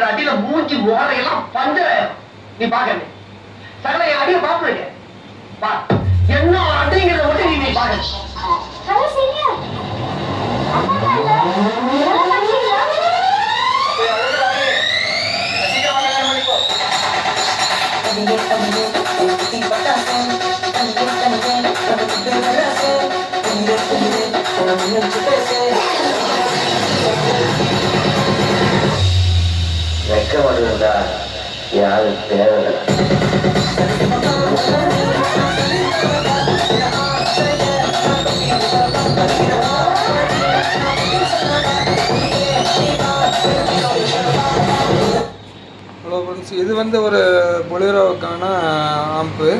அடிக்கிற அடியில மூஞ்சி முகரையெல்லாம் பஞ்சராயிரும். நீ பாக்கணும் சகல என் அடியை பாத்துருக்க பா என்ன அடிங்கிறத மட்டும் நீ பாக்க. வைக்க மாட்டேங்குதா யாரும் தேவையில்லை. ஹலோ ஃப்ரெண்ட்ஸ், இது வந்து ஒரு பொலிரோவுக்கான ஆம்பு.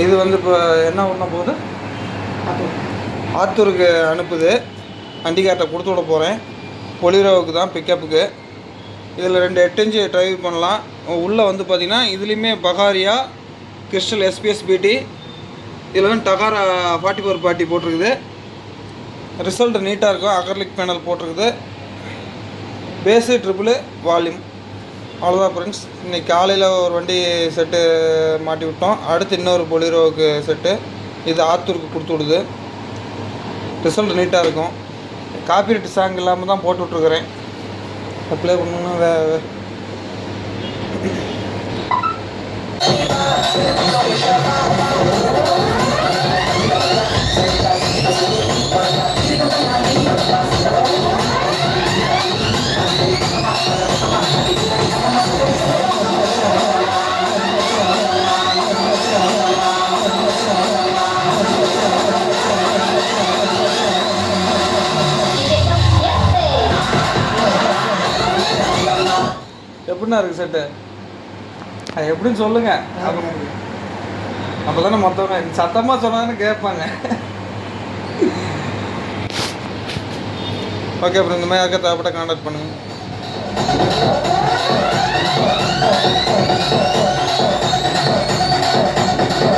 இது வந்து இப்போ என்ன பண்ண போகுது, ஆத்தூருக்கு அனுப்புது. வண்டிக்கார்ட்ட கொடுத்து விட போகிறேன். பொலிரோவுக்கு தான், பிக்கப்புக்கு. இதில் 2 8 இன்ச்சு ட்ரைவ் பண்ணலாம். உள்ளே வந்து பார்த்திங்கன்னா இதுலேயுமே பகாரியா கிறிஸ்டல் எஸ்பிஎஸ் பிடி, இதில் வந்து டகாரா 44 பார்ட்டி போட்டிருக்குது. ரிசல்ட் நீட்டாக இருக்கும். அக்ரலிக் பேனல் போட்டிருக்குது. Base triple volume. அவ்வளோதான் ஃப்ரெண்ட்ஸ். இன்றைக்கி காலையில் ஒரு வண்டி செட்டு மாட்டி விட்டோம். அடுத்து இன்னொரு பொலிரோவுக்கு செட்டு. இது ஆத்தூருக்கு கொடுத்து விடுது. ரிசல்ட் நீட்டாக இருக்கும். காப்பிரைட் சாங் இல்லாமல் தான் போட்டு விட்ருக்குறேன். அப்ளை பண்ணணுன்னா எப்படின்னா இருக்குது செட்டு, அது எப்படின்னு சொல்லுங்கள். அப்போ தானே மற்றவங்க சத்தமாக சொன்னாங்கன்னு கேட்பாங்க. ஓகே, அப்புறம் இந்த மாதிரி யாருக்கா தேவைப்பட்ட கான்டாக்ட் பண்ணுங்கள்.